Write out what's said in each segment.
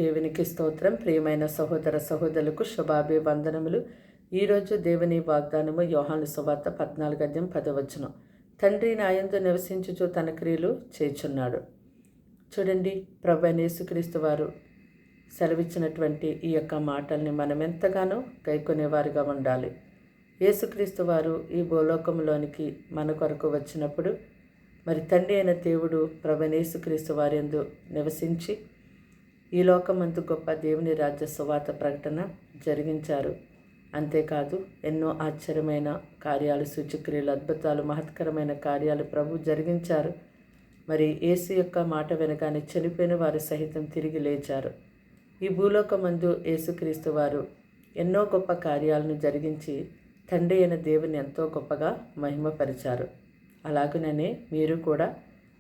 దేవునికి స్తోత్రం. ప్రియమైన సహోదర సహోదరులకు శుభాభివందనములు. ఈరోజు దేవుని వాగ్దానము యోహాను సువార్త 14:10. తండ్రి నాయందు నివసించుచు తన క్రియలు చేయుచున్నాడు. చూడండి, ప్రభువైన యేసుక్రీస్తు వారు సెలవిచ్చినటువంటి ఈ యొక్క మాటల్ని మనం ఎంతగానో గైకొనేవారుగా ఉండాలి. యేసుక్రీస్తు వారు ఈ భూలోకంలోనికి మన కొరకు వచ్చినప్పుడు మరి తండ్రి అయిన దేవుడు ప్రభువైన యేసుక్రీస్తు వారి యందు నివసించి ఈ లోకమందు గొప్ప దేవుని రాజ్య సువార్త ప్రకటన జరిగించారు. అంతేకాదు ఎన్నో ఆశ్చర్యమైన కార్యాలు, సూచక్రియలు, అద్భుతాలు, మహత్కరమైన కార్యాలు ప్రభు జరిగించారు. మరి యేసు యొక్క మాట వినగానే చనిపోయిన వారు సహితం తిరిగి లేచారు. ఈ భూలోకమందు యేసుక్రీస్తు వారు ఎన్నో గొప్ప కార్యాలను జరిగించి తండ్రి అయిన దేవుని ఎంతో గొప్పగా మహిమపరిచారు. అలాగనే మీరు కూడా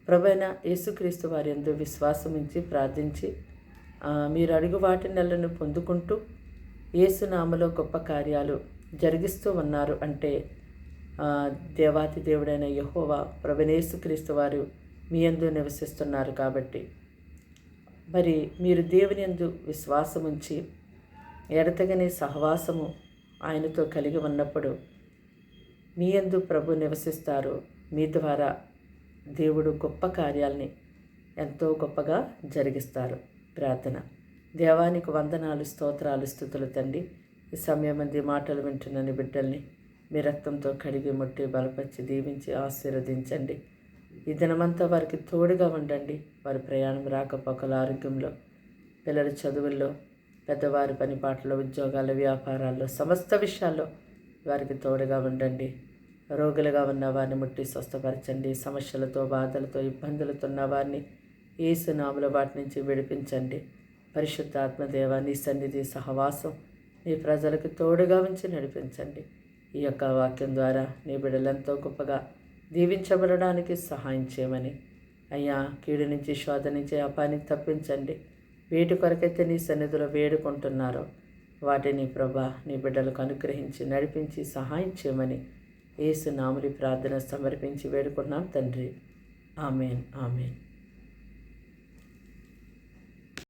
ప్రభువైన యేసుక్రీస్తు వారి యందు విశ్వాసం ఉంచి ప్రార్థించి మీరు అడుగు వాటి నెలను పొందుకుంటూ యేసునామలో గొప్ప కార్యాలు జరిగిస్తూ ఉన్నారు అంటే దేవాతి దేవుడైన యెహోవా ప్రభువైన యేసుక్రీస్తు వారు మీ యందు నివసిస్తున్నారు. కాబట్టి మరి మీరు దేవుని యందు విశ్వాసం ఉంచి ఎడతెగని సహవాసము ఆయనతో కలిగి ఉన్నప్పుడు మీ యందు ప్రభు నివసిస్తారు. మీ ద్వారా దేవుడు గొప్ప కార్యాల్ని ఎంతో గొప్పగా జరిగిస్తారు. ప్రార్థన. దేవానికి వందనాలు, స్తోత్రాలు, స్తుతులు తండ్రి. ఈ సమయం మంది మాటలు వింటున్న బిడ్డల్ని మీ రక్తంతో కడిగి ముట్టి బలపరిచి దీవించి ఆశీర్వదించండి. ఈ దినమంతా వారికి తోడుగా ఉండండి. వారి ప్రయాణం, రాకపోకల, ఆరోగ్యంలో, పిల్లల చదువుల్లో, పెద్దవారి పనిపాట్లలో, ఉద్యోగాల, వ్యాపారాల్లో, సమస్త విషయాల్లో వారికి తోడుగా ఉండండి. రోగులుగా ఉన్న వారిని ముట్టి స్వస్థపరచండి. సమస్యలతో, బాధలతో, ఇబ్బందులతో ఉన్న వారిని యేసు నామములో వాటి నుంచి విడిపించండి. పరిశుద్ధాత్మదేవ, నీ సన్నిధి సహవాసం నీ ప్రజలకు తోడుగా ఉంచి నడిపించండి. ఈ యొక్క వాక్యం ద్వారా నీ బిడ్డలంతో గొప్పగా దీవించబడడానికి సహాయం చేయమని అయ్యా, కీడు నుంచి, శోధ నుంచి, అపానికి తప్పించండి. వీటి కొరకైతే నీ సన్నిధిలో వేడుకుంటున్నారో వాటిని ప్రభా నీ బిడ్డలకు అనుగ్రహించి నడిపించి సహాయం చేయమని యేసు నామములో ప్రార్థన సమర్పించి వేడుకున్నాం తండ్రి. ఆమేన్, ఆమేన్.